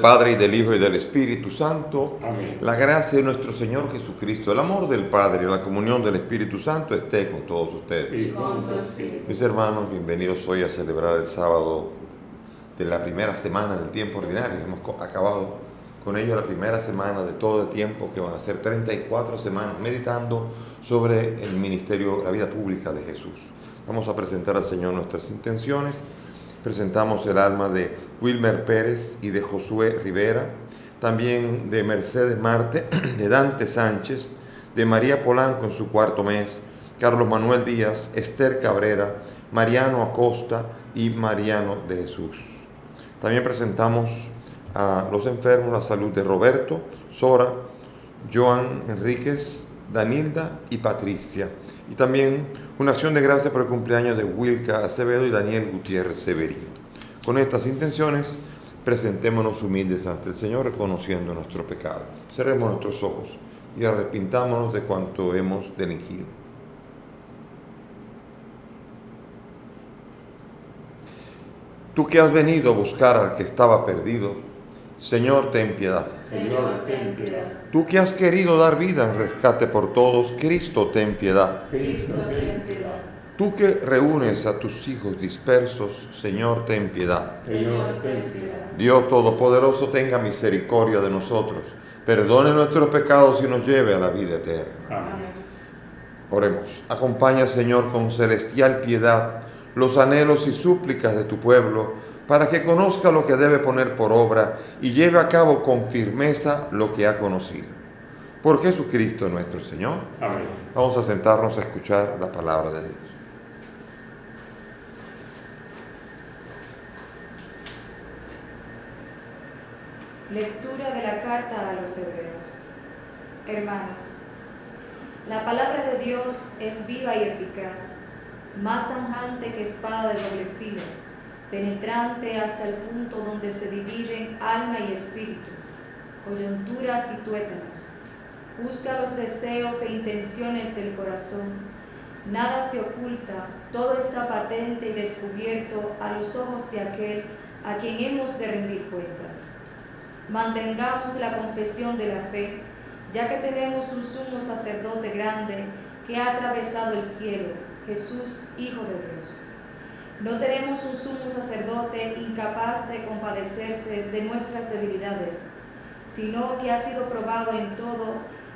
Padre, y del Hijo, y del Espíritu Santo. Amén. La gracia de nuestro Señor Jesucristo, el amor del Padre y la comunión del Espíritu Santo esté con todos ustedes. Y con tu espíritu. Mis hermanos, bienvenidos hoy a celebrar el sábado de la primera semana del tiempo ordinario. Hemos acabado con ello la primera semana de todo el tiempo, que van a ser 34 semanas, meditando sobre el ministerio, la vida pública de Jesús. Vamos a presentar al Señor nuestras intenciones. Presentamos el alma de Wilmer Pérez y de Josué Rivera, también de Mercedes Marte, de Dante Sánchez, de María Polanco en su cuarto mes, Carlos Manuel Díaz, Esther Cabrera, Mariano Acosta y Mariano de Jesús. También presentamos a los enfermos, la salud de Roberto, Sora, Joan Enríquez, Danilda y Patricia. Y también una acción de gracia por el cumpleaños de Wilka Acevedo y Daniel Gutiérrez Severino. Con estas intenciones, presentémonos humildes ante el Señor, reconociendo nuestro pecado. Cerremos nuestros ojos y arrepintámonos de cuanto hemos delinquido. Tú que has venido a buscar al que estaba perdido, Señor, ten piedad. Señor, ten piedad. Tú que has querido dar vida en rescate por todos, Cristo, ten piedad. Cristo, ten piedad. Tú que reúnes a tus hijos dispersos, Señor, ten piedad. Señor, ten piedad. Dios Todopoderoso, tenga misericordia de nosotros, perdone nuestros pecados y nos lleve a la vida eterna. Amén. Oremos. Acompaña, Señor, con celestial piedad los anhelos y súplicas de tu pueblo, para que conozca lo que debe poner por obra y lleve a cabo con firmeza lo que ha conocido. Por Jesucristo nuestro Señor. Amén. Vamos a sentarnos a escuchar la palabra de Dios. Lectura de la carta a los Hebreos. Hermanos, la palabra de Dios es viva y eficaz, más tajante que espada de doble filo, penetrante hasta el punto donde se dividen alma y espíritu, coyunturas y tuétanos. Busca los deseos e intenciones del corazón. Nada se oculta, todo está patente y descubierto a los ojos de aquel a quien hemos de rendir cuentas. Mantengamos la confesión de la fe, ya que tenemos un sumo sacerdote grande que ha atravesado el cielo, Jesús, Hijo de Dios. No tenemos un sumo sacerdote incapaz de compadecerse de nuestras debilidades, sino que ha sido probado en todo,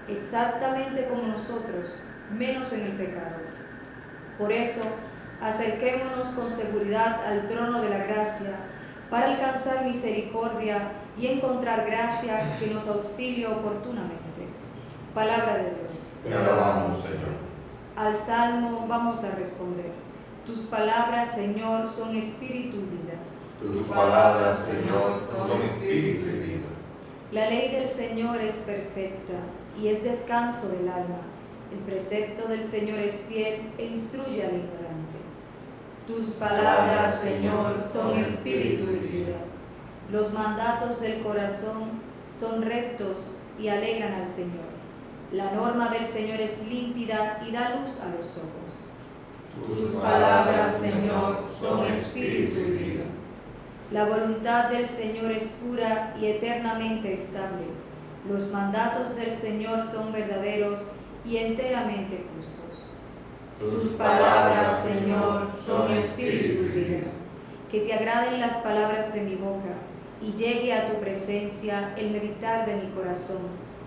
exactamente como nosotros, menos en el pecado. Por eso, acerquémonos con seguridad al trono de la gracia, para alcanzar misericordia y encontrar gracia que nos auxilie oportunamente. Palabra de Dios. Te alabamos, Señor. Al Salmo vamos a responder. Tus palabras, Señor, son espíritu y vida. Tus palabras, Señor, son espíritu y vida. La ley del Señor es perfecta y es descanso del alma. El precepto del Señor es fiel e instruye al ignorante. Tus palabras, Señor, son espíritu y vida. Los mandatos del corazón son rectos y alegran al Señor. La norma del Señor es límpida y da luz a los ojos. Tus palabras, Señor, son espíritu y vida. La voluntad del Señor es pura y eternamente estable. Los mandatos del Señor son verdaderos y enteramente justos. Tus palabras, Señor, son espíritu y vida. Que te agraden las palabras de mi boca y llegue a tu presencia el meditar de mi corazón.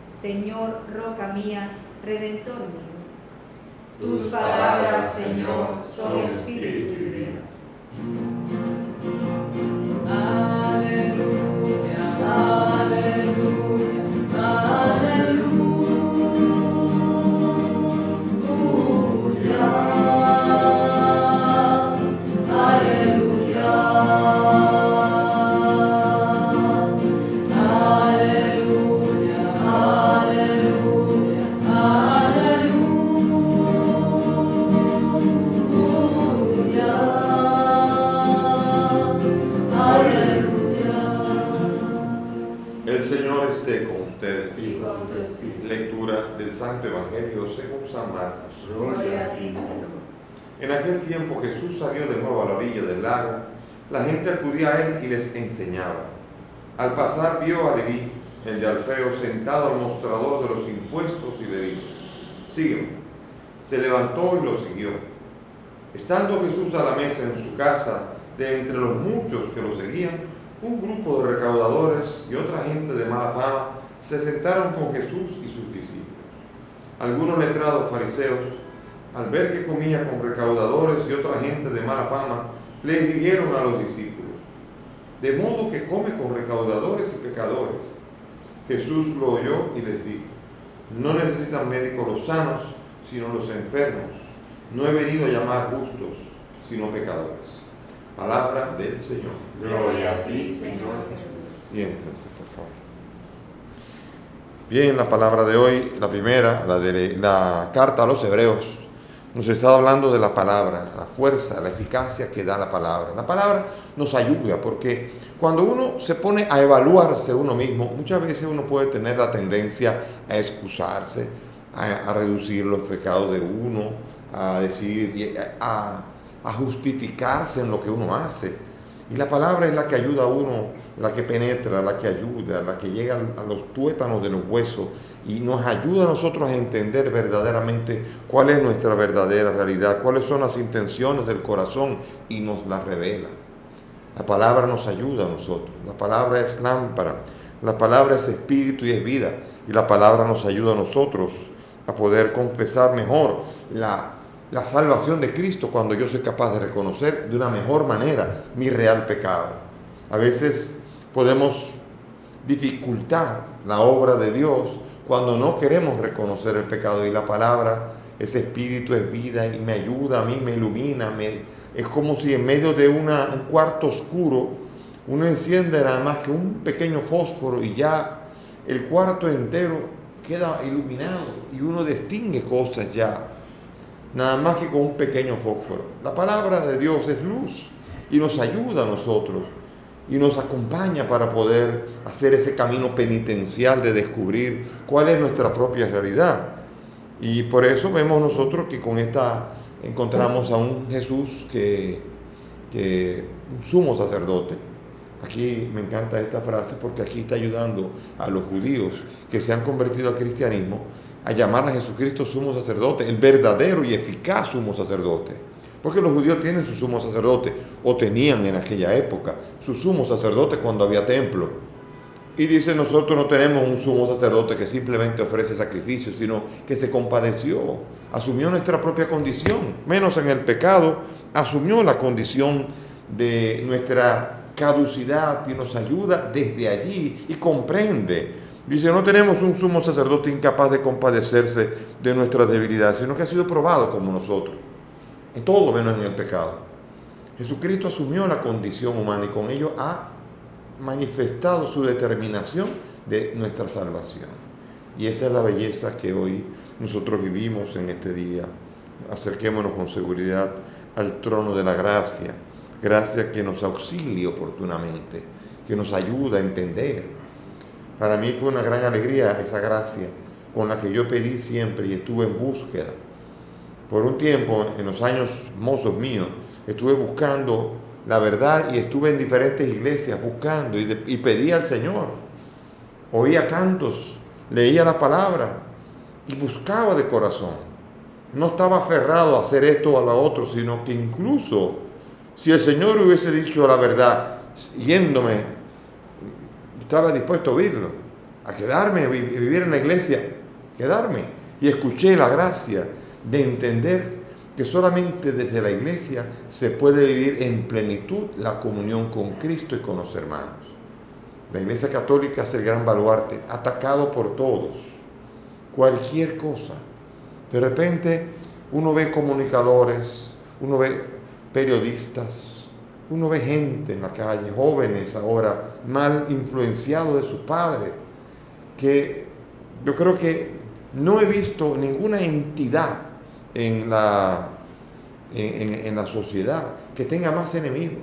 Señor, roca mía, redentor mío. Tus palabras, Señor, son espíritu y vida. Aleluya, aleluya, aleluya. Lectura del Santo Evangelio según San Marcos. Gloria a ti, Señor. En aquel tiempo Jesús salió de nuevo a la orilla del lago. La gente acudía a él y les enseñaba. Al pasar vio a Leví, el de Alfeo, sentado al mostrador de los impuestos y le dijo: sígueme. Se levantó y lo siguió. Estando Jesús a la mesa en su casa, de entre los muchos que lo seguían, un grupo de recaudadores y otra gente de mala fama se sentaron con Jesús y sus discípulos. Algunos letrados fariseos, al ver que comía con recaudadores y otra gente de mala fama, les dijeron a los discípulos: de modo que come con recaudadores y pecadores. Jesús lo oyó y les dijo: no necesitan médicos los sanos, sino los enfermos. No he venido a llamar justos, sino pecadores. Palabra del Señor. Gloria a ti, Señor Jesús. Siéntense, por favor. Bien, la palabra de hoy, la primera, la de la carta a los Hebreos, nos está hablando de la palabra, la fuerza, la eficacia que da la palabra. La palabra nos ayuda porque cuando uno se pone a evaluarse uno mismo, muchas veces uno puede tener la tendencia a excusarse, a reducir los pecados de uno, a decir, a justificarse en lo que uno hace. Y la palabra es la que ayuda a uno, la que penetra, la que ayuda, la que llega a los tuétanos de los huesos y nos ayuda a nosotros a entender verdaderamente cuál es nuestra verdadera realidad, cuáles son las intenciones del corazón y nos las revela. La palabra nos ayuda a nosotros, la palabra es lámpara, la palabra es espíritu y es vida, y la palabra nos ayuda a nosotros a poder confesar mejor la salvación de Cristo cuando yo soy capaz de reconocer de una mejor manera mi real pecado. A veces podemos dificultar la obra de Dios cuando no queremos reconocer el pecado, y la palabra, ese espíritu es vida y me ayuda a mí, me ilumina, es como si en medio de un cuarto oscuro uno enciende nada más que un pequeño fósforo y ya el cuarto entero queda iluminado y uno distingue cosas ya, nada más que con un pequeño fósforo. La palabra de Dios es luz y nos ayuda a nosotros y nos acompaña para poder hacer ese camino penitencial de descubrir cuál es nuestra propia realidad. Y por eso vemos nosotros que con esta encontramos a un Jesús que un sumo sacerdote. Aquí me encanta esta frase porque aquí está ayudando a los judíos que se han convertido al cristianismo a llamar a Jesucristo sumo sacerdote, el verdadero y eficaz sumo sacerdote. Porque los judíos tienen su sumo sacerdote, o tenían en aquella época su sumo sacerdote cuando había templo. Y dice, nosotros no tenemos un sumo sacerdote que simplemente ofrece sacrificios, sino que se compadeció, asumió nuestra propia condición, menos en el pecado, asumió la condición de nuestra caducidad y nos ayuda desde allí y comprende. Dice, no tenemos un sumo sacerdote incapaz de compadecerse de nuestras debilidades, sino que ha sido probado como nosotros, en todo menos en el pecado. Jesucristo asumió la condición humana y con ello ha manifestado su determinación de nuestra salvación. Y esa es la belleza que hoy nosotros vivimos en este día. Acerquémonos con seguridad al trono de la gracia, gracia que nos auxilie oportunamente, que nos ayuda a entender. Para mí fue una gran alegría esa gracia con la que yo pedí siempre y estuve en búsqueda. Por un tiempo, en los años mozos míos, estuve buscando la verdad y estuve en diferentes iglesias buscando y pedía al Señor. Oía cantos, leía la palabra y buscaba de corazón. No estaba aferrado a hacer esto o a lo otro, sino que incluso si el Señor hubiese dicho la verdad, yéndome, estaba dispuesto a oírlo, a quedarme, a vivir en la iglesia, quedarme. Y escuché la gracia de entender que solamente desde la iglesia se puede vivir en plenitud la comunión con Cristo y con los hermanos. La Iglesia Católica es el gran baluarte, atacado por todos, cualquier cosa. De repente uno ve comunicadores, uno ve periodistas, uno ve gente en la calle, jóvenes ahora, mal influenciados de sus padres, que yo creo que no he visto ninguna entidad en la sociedad que tenga más enemigos.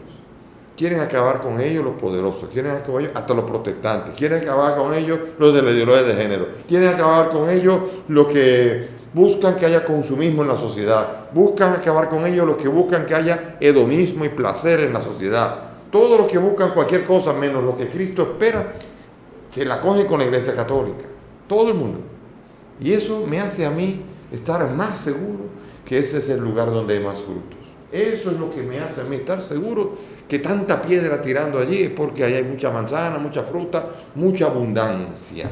Quieren acabar con ellos los poderosos, quieren acabar con ellos hasta los protestantes, quieren acabar con ellos los de la ideología de género, quieren acabar con ellos los que buscan que haya consumismo en la sociedad, buscan acabar con ellos los que buscan que haya hedonismo y placer en la sociedad. Todos los que buscan cualquier cosa menos lo que Cristo espera, se la cogen con la Iglesia Católica. Todo el mundo. Y eso me hace a mí estar más seguro que ese es el lugar donde hay más frutos. Eso es lo que me hace a mí estar seguro que tanta piedra tirando allí es porque ahí hay mucha manzana, mucha fruta, mucha abundancia.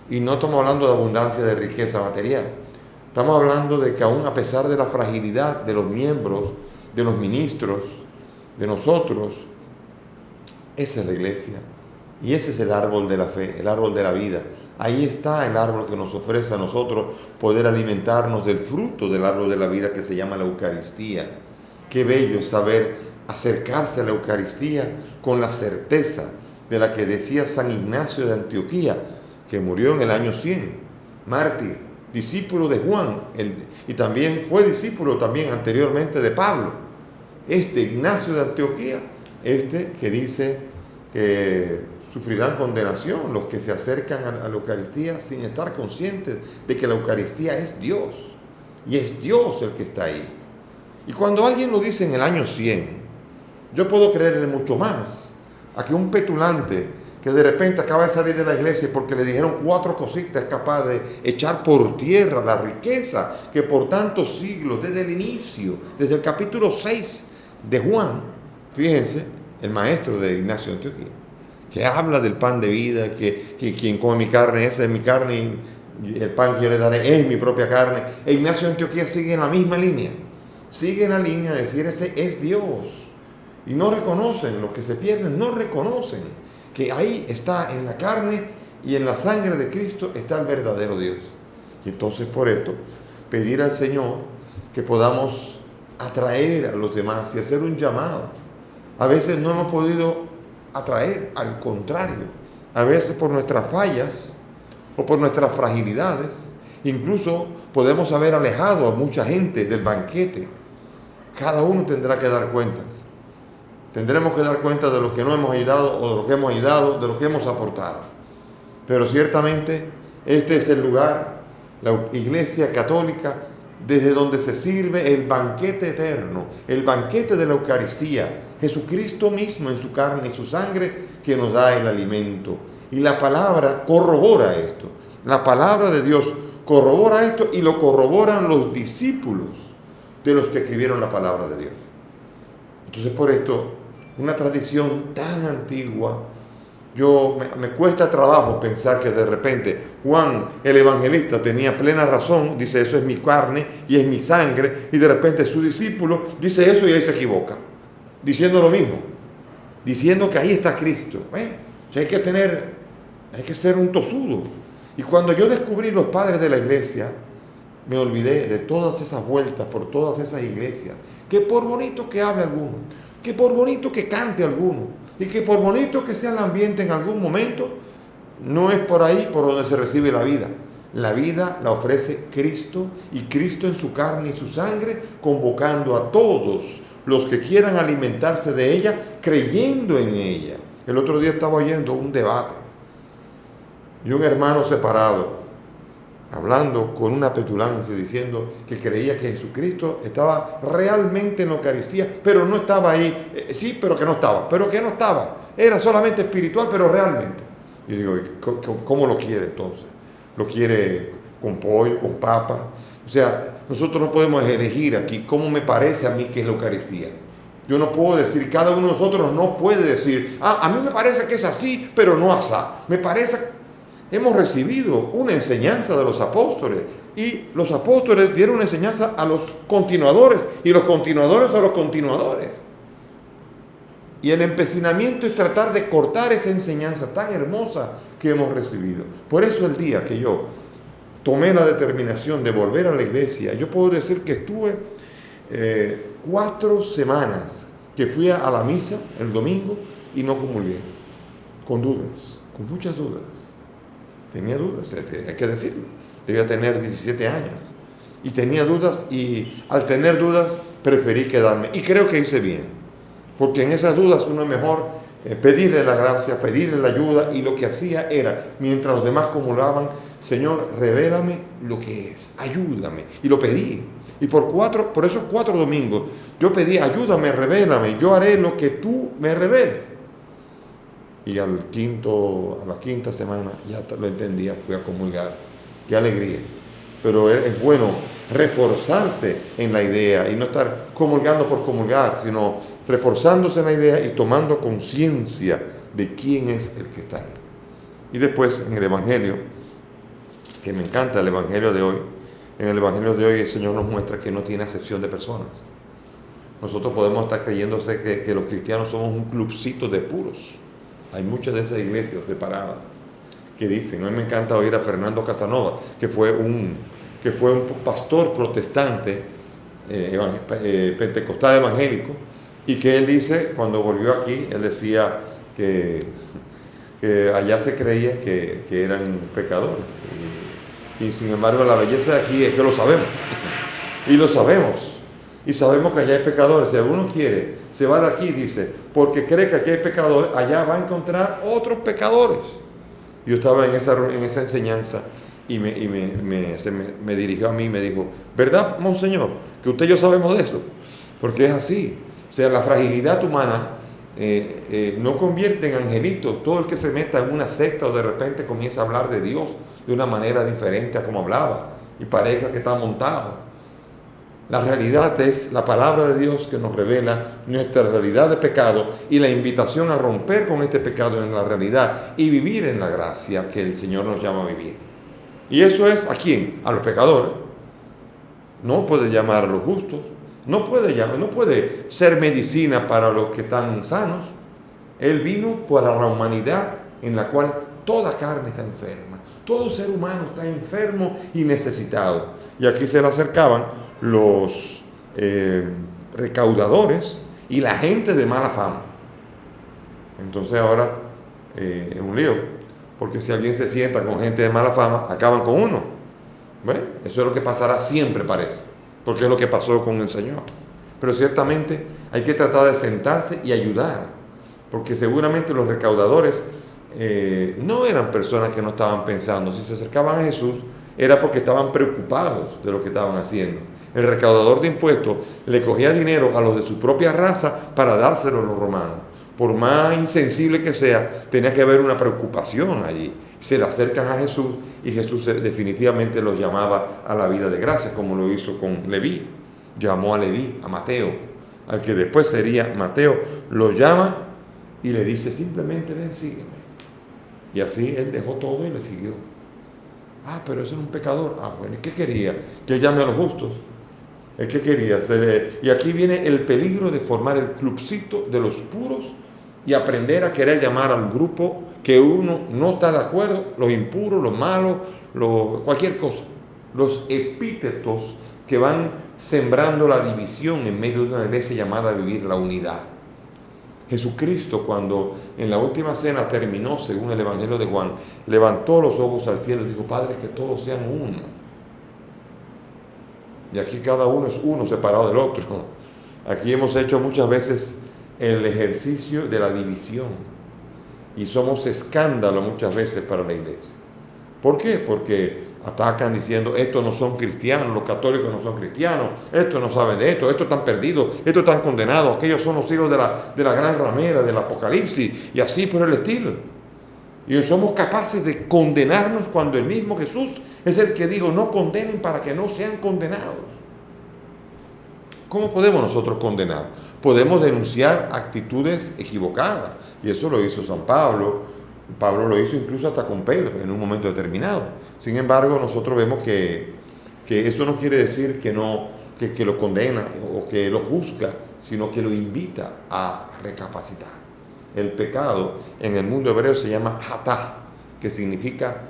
Y no estamos hablando de abundancia de riqueza material. Estamos hablando de que aún a pesar de la fragilidad de los miembros, de los ministros, de nosotros, esa es la iglesia. Y ese es el árbol de la fe, el árbol de la vida. Ahí está el árbol que nos ofrece a nosotros poder alimentarnos del fruto del árbol de la vida que se llama la Eucaristía. Qué bello saber acercarse a la Eucaristía con la certeza de la que decía San Ignacio de Antioquía, que murió en el año 100, mártir, discípulo de Juan, y también fue discípulo también anteriormente de Pablo. Ignacio de Antioquía, que dice que sufrirán condenación los que se acercan a la Eucaristía sin estar conscientes de que la Eucaristía es Dios, y es Dios el que está ahí. Y cuando alguien lo dice en el año 100, yo puedo creerle mucho más a que un petulante que de repente acaba de salir de la iglesia porque le dijeron 4 cositas, es capaz de echar por tierra la riqueza que por tantos siglos, desde el inicio, desde el capítulo 6 de Juan, fíjense, el maestro de Ignacio de Antioquía, que habla del pan de vida, que quien come mi carne, esa es mi carne, y el pan que yo le daré es mi propia carne. E Ignacio de Antioquía sigue en la misma línea, sigue en la línea de decir ese es Dios. Y no reconocen, los que se pierden no reconocen que ahí está, en la carne y en la sangre de Cristo está el verdadero Dios. Y entonces por esto, pedir al Señor que podamos atraer a los demás y hacer un llamado. A veces no hemos podido atraer, al contrario, a veces por nuestras fallas o por nuestras fragilidades, incluso podemos haber alejado a mucha gente del banquete. Cada uno tendrá que dar cuentas. Tendremos que dar cuenta de lo que no hemos ayudado o de lo que hemos ayudado, de lo que hemos aportado. Pero ciertamente este es el lugar, la Iglesia Católica, desde donde se sirve el banquete eterno, el banquete de la Eucaristía, Jesucristo mismo en su carne y su sangre que nos da el alimento. Y la palabra corrobora esto. La palabra de Dios corrobora esto y lo corroboran los discípulos de los que escribieron la palabra de Dios. Entonces por esto, una tradición tan antigua, me cuesta trabajo pensar que de repente Juan el evangelista tenía plena razón, dice eso es mi carne y es mi sangre, y de repente su discípulo dice eso y ahí se equivoca, diciendo lo mismo, diciendo que ahí está Cristo. Bueno, hay que ser un tosudo. Y cuando yo descubrí los padres de la iglesia, me olvidé de todas esas vueltas por todas esas iglesias, que por bonito que hable alguno, que por bonito que cante alguno, y que por bonito que sea el ambiente en algún momento, no es por ahí por donde se recibe la vida. La vida la ofrece Cristo, y Cristo en su carne y su sangre, convocando a todos los que quieran alimentarse de ella, creyendo en ella. El otro día estaba oyendo un debate, y un hermano separado, hablando con una petulancia, diciendo que creía que Jesucristo estaba realmente en la Eucaristía, pero no estaba ahí. Sí, pero que no estaba. Era solamente espiritual, pero realmente. Y digo, ¿cómo lo quiere entonces? ¿Lo quiere con pollo, con papa? O sea, nosotros no podemos elegir aquí cómo me parece a mí que es la Eucaristía. Yo no puedo decir, cada uno de nosotros no puede decir, a mí me parece que es así, pero no asá. Me parece. Hemos recibido una enseñanza de los apóstoles, y los apóstoles dieron una enseñanza a los continuadores, y los continuadores a los continuadores. Y el empecinamiento es tratar de cortar esa enseñanza tan hermosa que hemos recibido. Por eso el día que yo tomé la determinación de volver a la iglesia, yo puedo decir que estuve 4 semanas que fui a la misa el domingo y no comulgué, con dudas, con muchas dudas. Tenía dudas, hay que decirlo. Debía tener 17 años. Y tenía dudas, y al tener dudas preferí quedarme. Y creo que hice bien. Porque en esas dudas uno es mejor pedirle la gracia, pedirle la ayuda, y lo que hacía era, mientras los demás comulgaban, Señor, revélame lo que es, ayúdame. Y lo pedí. Y por esos 4 domingos, yo pedí, ayúdame, revélame, yo haré lo que tú me reveles. Y a la quinta semana ya lo entendía, fui a comulgar. Qué alegría. Pero es bueno reforzarse en la idea y no estar comulgando por comulgar, sino reforzándose en la idea y tomando conciencia de quién es el que está ahí. Y después en el Evangelio, que me encanta el Evangelio de hoy, en el Evangelio de hoy el Señor nos muestra que no tiene acepción de personas. Nosotros podemos estar creyéndose que los cristianos somos un clubcito de puros. Hay muchas de esas iglesias separadas que dicen, a mí me encanta oír a Fernando Casanova, que fue un pastor protestante, pentecostal evangélico, y que él dice, cuando volvió aquí, él decía que allá se creía que eran pecadores. Y sin embargo la belleza de aquí es que lo sabemos. Y lo sabemos. Y sabemos que allá hay pecadores. Si alguno quiere, se va de aquí, dice, porque cree que aquí hay pecadores, allá va a encontrar otros pecadores. Yo estaba en esa enseñanza y me dirigió a mí y me dijo, ¿verdad, monseñor? Que usted y yo sabemos de eso. Porque es así. O sea, la fragilidad humana no convierte en angelitos. Todo el que se meta en una secta o de repente comienza a hablar de Dios de una manera diferente a como hablaba y parezca que está montado. La realidad es la palabra de Dios que nos revela nuestra realidad de pecado y la invitación a romper con este pecado en la realidad y vivir en la gracia que el Señor nos llama a vivir. Y eso es ¿a quién? A los pecadores. No puede llamar a los justos. No puede ser medicina para los que están sanos. Él vino para la humanidad en la cual toda carne está enferma. Todo ser humano está enfermo y necesitado. Y aquí se le acercaban los recaudadores y la gente de mala fama. Entonces ahora es un lío, porque si alguien se sienta con gente de mala fama, acaban con uno. Bueno, eso es lo que pasará siempre, parece, porque es lo que pasó con el Señor. Pero ciertamente hay que tratar de sentarse y ayudar, porque seguramente los recaudadores no eran personas que no estaban pensando. Si se acercaban a Jesús era porque estaban preocupados de lo que estaban haciendo. El recaudador de impuestos le cogía dinero a los de su propia raza para dárselo a los romanos. Por más insensible que sea, tenía que haber una preocupación allí. Se le acercan a Jesús y Jesús definitivamente los llamaba a la vida de gracia, como lo hizo con Leví. Llamó a Leví, a Mateo, al que después sería Mateo, lo llama y le dice simplemente ven, sígueme. Y así él dejó todo y le siguió. Ah, pero ese era un pecador. Ah, bueno, ¿y qué quería? Que él llame a los justos. ¿Qué quería? Y aquí viene el peligro de formar el clubcito de los puros y aprender a querer llamar al grupo que uno no está de acuerdo, los impuros, los malos, cualquier cosa. Los epítetos que van sembrando la división en medio de una iglesia llamada a vivir la unidad. Jesucristo, cuando en la última cena terminó, según el Evangelio de Juan, levantó los ojos al cielo y dijo, Padre, que todos sean uno. Y aquí cada uno es uno separado del otro. Aquí hemos hecho muchas veces el ejercicio de la división y somos escándalo muchas veces para la iglesia. ¿Por qué? Porque atacan diciendo, estos no son cristianos, los católicos no son cristianos, estos no saben de esto, estos están perdidos, estos están condenados, aquellos son los hijos de la gran ramera, del Apocalipsis, y así por el estilo. Y somos capaces de condenarnos cuando el mismo Jesús es el que dijo, no condenen para que no sean condenados. ¿Cómo podemos nosotros condenar? Podemos denunciar actitudes equivocadas, y eso lo hizo San Pablo. Pablo lo hizo incluso hasta con Pedro en un momento determinado. Sin embargo, nosotros vemos que eso no quiere decir que lo condena o que lo juzga, sino que lo invita a recapacitar. El pecado en el mundo hebreo se llama hatá, que significa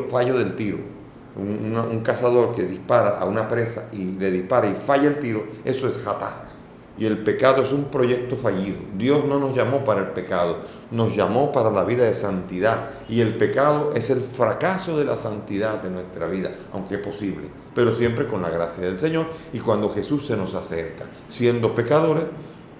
fallo del tiro. Un cazador que dispara a una presa y le dispara y falla el tiro, eso es hatá. Y el pecado es un proyecto fallido. Dios no nos llamó para el pecado, nos llamó para la vida de santidad. Y el pecado es el fracaso de la santidad de nuestra vida, aunque es posible, pero siempre con la gracia del Señor. Y cuando Jesús se nos acerca, siendo pecadores,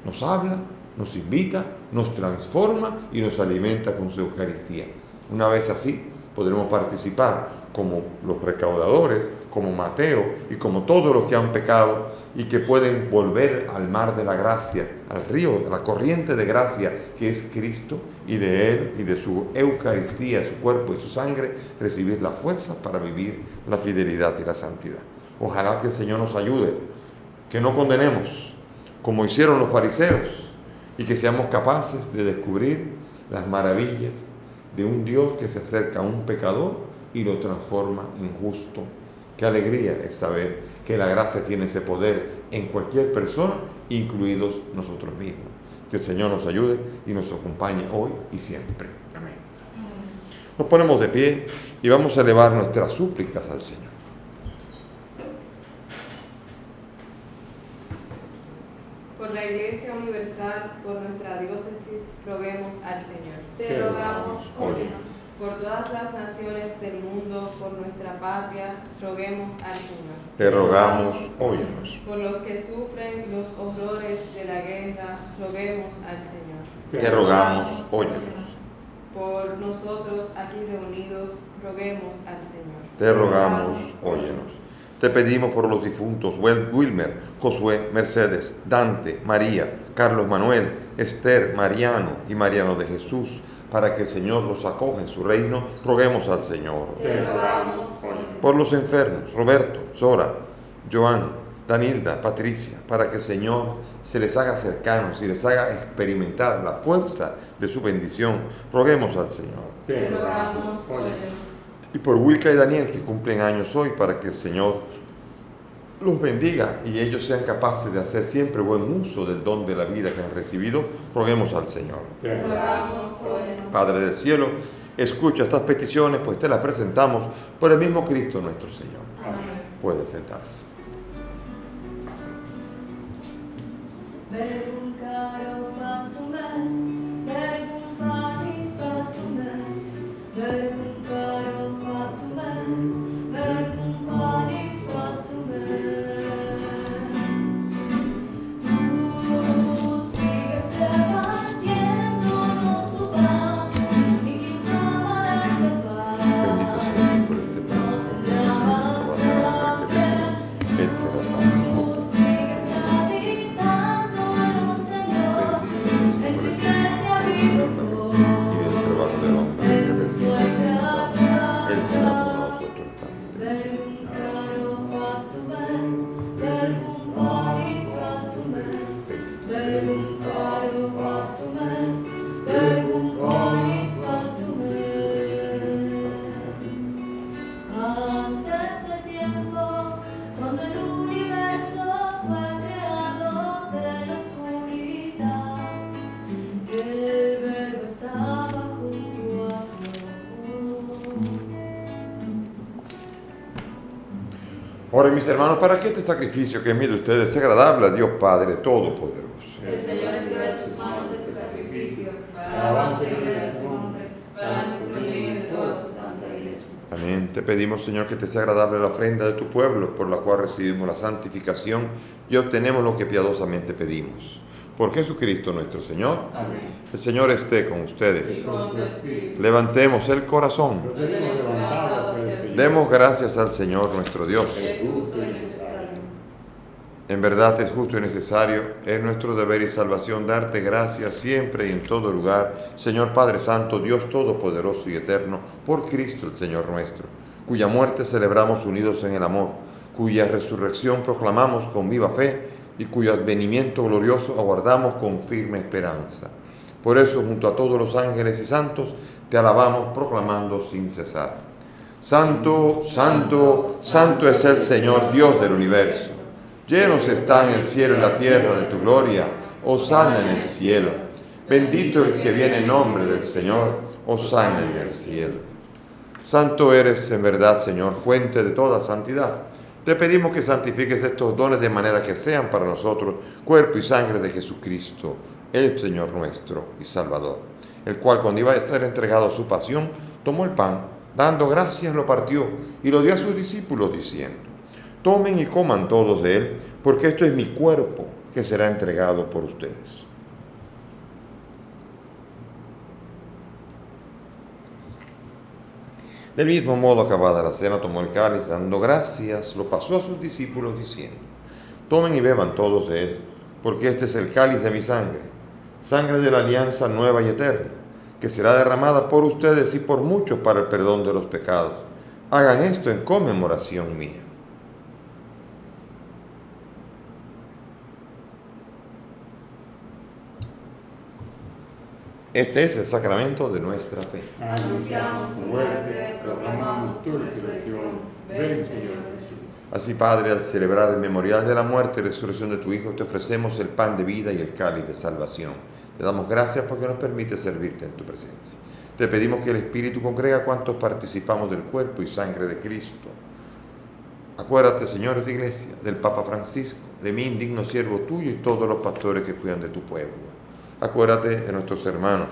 nos habla, nos invita, nos transforma y nos alimenta con su Eucaristía. Una vez así, podremos participar como los recaudadores, como Mateo y como todos los que han pecado y que pueden volver al mar de la gracia, al río, a la corriente de gracia que es Cristo, y de Él y de su Eucaristía, su cuerpo y su sangre, recibir la fuerza para vivir la fidelidad y la santidad. Ojalá que el Señor nos ayude, que no condenemos como hicieron los fariseos y que seamos capaces de descubrir las maravillas de un Dios que se acerca a un pecador y lo transforma en justo. Qué alegría es saber que la gracia tiene ese poder en cualquier persona, incluidos nosotros mismos. Que el Señor nos ayude y nos acompañe hoy y siempre. Amén. Nos ponemos de pie y vamos a elevar nuestras súplicas al Señor. Por la Iglesia Universal, por nuestra diócesis, roguemos al Señor. Te rogamos, óyenos. Por todas las naciones del mundo, por nuestra patria, roguemos al Señor. Te rogamos, óyenos. Por los que sufren los horrores de la guerra, roguemos al Señor. Te rogamos, óyenos. Por nosotros aquí reunidos, roguemos al Señor. Te rogamos, óyenos. Te pedimos por los difuntos Wilmer, Josué, Mercedes, Dante, María, Carlos Manuel, Esther, Mariano y Mariano de Jesús, para que el Señor los acoja en su reino, roguemos al Señor. Te rogamos, óyenos. Por los enfermos, Roberto, Sora, Joan, Danilda, Patricia, para que el Señor se les haga cercanos y les haga experimentar la fuerza de su bendición, roguemos al Señor. Te rogamos, óyenos. Y por Wilka y Daniel, que cumplen años hoy, para que el Señor los bendiga y ellos sean capaces de hacer siempre buen uso del don de la vida que han recibido, roguemos al Señor. Te rogamos, óyenos. Padre del cielo, escucha estas peticiones, pues te las presentamos por el mismo Cristo nuestro Señor. Amén. Pueden sentarse. Verbum caro factum est, verbum panis factum est, verbum caro factum est, verbum panis factum est. Tu sigues repartiéndonos tu pan y quitándonos del Bendito pan. sea por este pan. No tendrás hambre. Él será para nosotros. Tú sigues habitándonos, Señor, en tu iglesia vivo soy. Y del trabajo del hombre que Esa es recibimos, nuestra Él será por gracia. nosotros también. Verbum caro factum est, verbum panis factum est, verbum caro factum est, verbum panis factum est. Antes del tiempo, cuando el universo fue creado de la oscuridad, el Verbo estaba junto a Dios. Ahora, mis hermanos, para que este sacrificio que es mío de ustedes sea agradable a Dios Padre Todopoderoso. El Señor reciba de tus manos este sacrificio, para alabanza y gloria de su nombre, para nuestro bien y de toda su santa iglesia. Amén. Te pedimos, Señor, que te sea agradable la ofrenda de tu pueblo, por la cual recibimos la santificación y obtenemos lo que piadosamente pedimos. Por Jesucristo nuestro Señor. Amén. El Señor esté con ustedes. Con tu espíritu. Levantemos el corazón. Lo tenemos levantado hacia el Señor. Demos gracias al Señor nuestro Dios. Es justo y necesario. En verdad es justo y necesario, es nuestro deber y salvación darte gracias siempre y en todo lugar, Señor Padre Santo, Dios Todopoderoso y Eterno, por Cristo el Señor nuestro, cuya muerte celebramos unidos en el amor, cuya resurrección proclamamos con viva fe y cuyo advenimiento glorioso aguardamos con firme esperanza. Por eso, junto a todos los ángeles y santos, te alabamos proclamando sin cesar. Santo, santo, santo es el Señor Dios del universo. Llenos están el cielo y la tierra de tu gloria. Hosana en el cielo. Bendito el que viene en nombre del Señor. Hosana en el cielo. Santo eres en verdad, Señor, fuente de toda santidad. Te pedimos que santifiques estos dones de manera que sean para nosotros cuerpo y sangre de Jesucristo, el Señor nuestro y Salvador, el cual, cuando iba a ser entregado a su pasión, tomó el pan, dando gracias lo partió y lo dio a sus discípulos diciendo: tomen y coman todos de él, porque esto es mi cuerpo que será entregado por ustedes. Del mismo modo, acabada la cena, tomó el cáliz, dando gracias, lo pasó a sus discípulos diciendo: tomen y beban todos de él, porque este es el cáliz de mi sangre, sangre de la alianza nueva y eterna, que será derramada por ustedes y por muchos para el perdón de los pecados. Hagan esto en conmemoración mía. Este es el sacramento de nuestra fe. Anunciamos tu muerte, proclamamos tu resurrección. Ven, Señor Jesús. Así, Padre, al celebrar el memorial de la muerte y resurrección de tu Hijo, te ofrecemos el pan de vida y el cáliz de salvación. Te damos gracias porque nos permite servirte en tu presencia. Te pedimos que el Espíritu congrega a cuantos participamos del cuerpo y sangre de Cristo. Acuérdate, Señor, de tu iglesia, del Papa Francisco, de mí, indigno siervo tuyo, y todos los pastores que cuidan de tu pueblo. Acuérdate de nuestros hermanos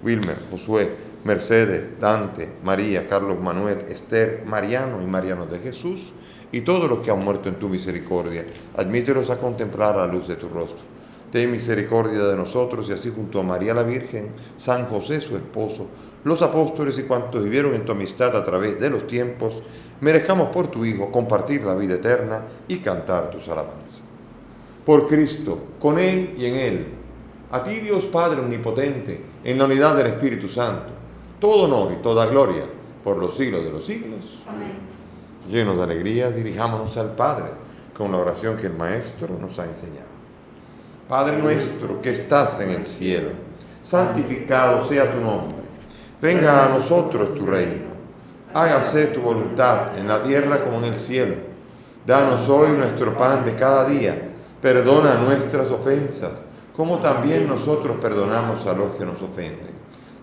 Wilmer, Josué, Mercedes, Dante, María, Carlos Manuel, Esther, Mariano y Mariano de Jesús, y todos los que han muerto en tu misericordia. Admítelos a contemplar la luz de tu rostro. Ten misericordia de nosotros, y así junto a María la Virgen, San José su esposo, los apóstoles y cuantos vivieron en tu amistad a través de los tiempos, merezcamos por tu Hijo compartir la vida eterna y cantar tus alabanzas. Por Cristo, con Él y en Él, a ti, Dios Padre omnipotente, en la unidad del Espíritu Santo, todo honor y toda gloria por los siglos de los siglos. Amén. Llenos de alegría, dirijámonos al Padre con la oración que el Maestro nos ha enseñado. Padre nuestro que estás en el cielo, santificado sea tu nombre. Venga a nosotros tu reino. Hágase tu voluntad en la tierra como en el cielo. Danos hoy nuestro pan de cada día. Perdona nuestras ofensas, como también nosotros perdonamos a los que nos ofenden.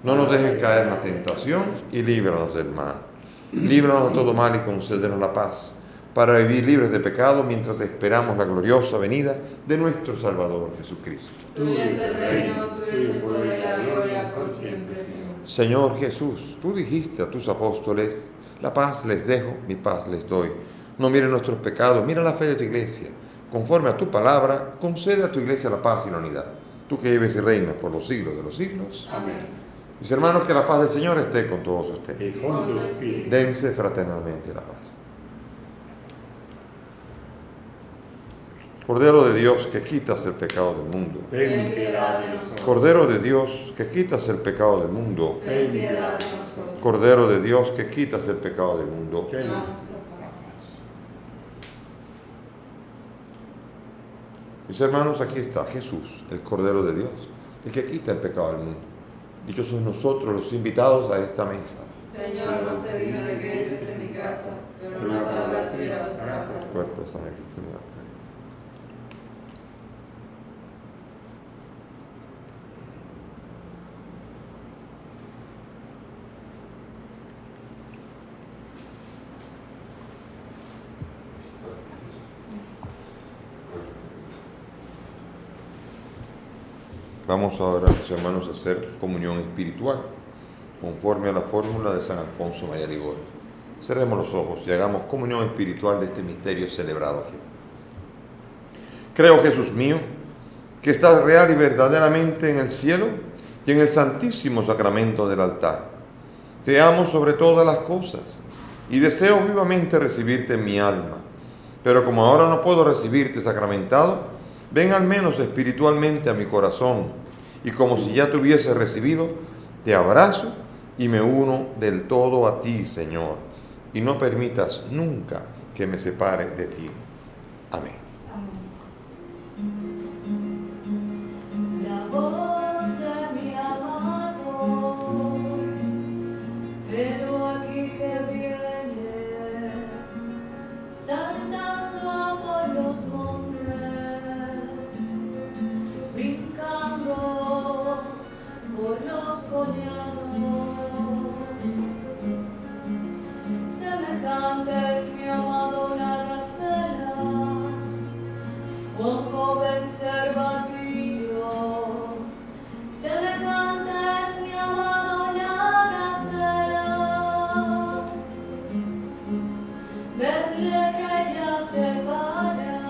No nos dejes caer en la tentación y líbranos del mal. Líbranos de todo mal y concédenos la paz, para vivir libres de pecado mientras esperamos la gloriosa venida de nuestro Salvador Jesucristo. Tuyo es el reino, tuyo es el poder y la gloria por siempre, Señor. Señor Jesús, tú dijiste a tus apóstoles: la paz les dejo, mi paz les doy. No miren nuestros pecados, mira la fe de tu iglesia. Conforme a tu palabra, concede a tu iglesia la paz y la unidad. Tú que vives y reinas por los siglos de los siglos. Amén. Mis hermanos, que la paz del Señor esté con todos ustedes. Y con tu espíritu. Dense fraternalmente la paz. Cordero de Dios, que quitas el pecado del mundo. Ten piedad de nosotros. Cordero de Dios, que quitas el pecado del mundo. Ten piedad de nosotros. Cordero de Dios, que quitas el pecado del mundo. Ten Danos la paz. Mis hermanos, aquí está Jesús, el Cordero de Dios, el que quita el pecado del mundo. Dichosos nosotros, los invitados a esta mesa. Señor, no sé digno de que entres en mi casa, pero una palabra tuya bastará para siempre. Cuerpo, sangre, unidad. Vamos ahora, mis hermanos, a hacer comunión espiritual, conforme a la fórmula de San Alfonso María Ligorio. Cerremos los ojos y hagamos comunión espiritual de este misterio celebrado aquí. Creo, Jesús mío, que estás real y verdaderamente en el cielo y en el santísimo sacramento del altar. Te amo sobre todas las cosas y deseo vivamente recibirte en mi alma. Pero como ahora no puedo recibirte sacramentado, ven al menos espiritualmente a mi corazón, y como si ya te hubiese recibido, te abrazo y me uno del todo a ti, Señor, y no permitas nunca que me separe de ti. Amén. La voz de mi amado, pero aquí que viene, saltando por los montes, brincando por los collados, semejante es mi amado una gacela, un joven cervatillo, semejante es mi amado una gacela. Vedle que ya se para,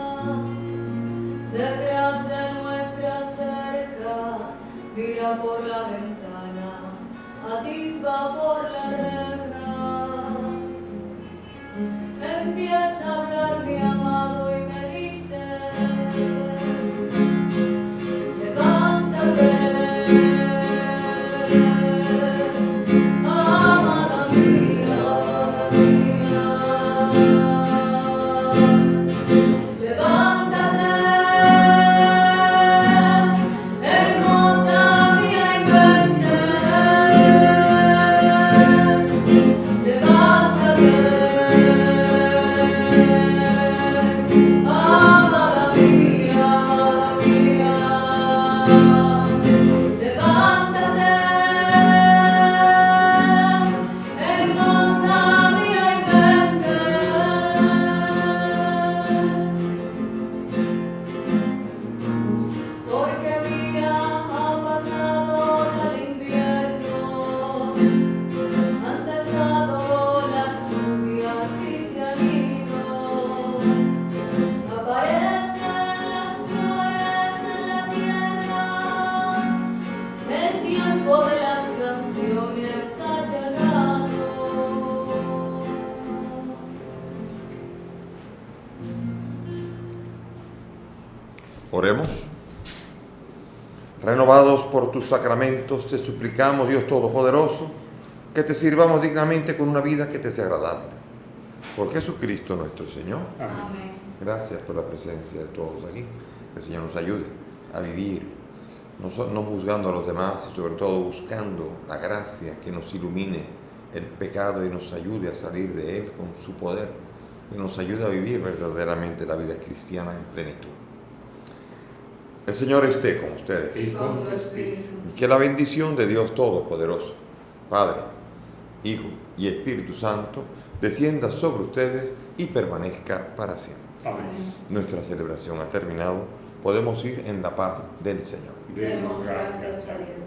detrás de nuestra cerca, mira por la ventana, atisba por la reja. Oremos. Renovados por tus sacramentos, te suplicamos, Dios Todopoderoso, que te sirvamos dignamente con una vida que te sea agradable. Por Jesucristo nuestro Señor. Amén. Gracias por la presencia de todos aquí. Que el Señor nos ayude a vivir, no juzgando a los demás y sobre todo buscando la gracia que nos ilumine el pecado y nos ayude a salir de él con su poder, que nos ayude a vivir verdaderamente la vida cristiana en plenitud. El Señor esté con ustedes. Y Con tu espíritu. Y que la bendición de Dios Todopoderoso, Padre, Hijo y Espíritu Santo, descienda sobre ustedes y permanezca para siempre. Amén. Nuestra celebración ha terminado. Podemos ir en la paz del Señor. Demos gracias a Dios.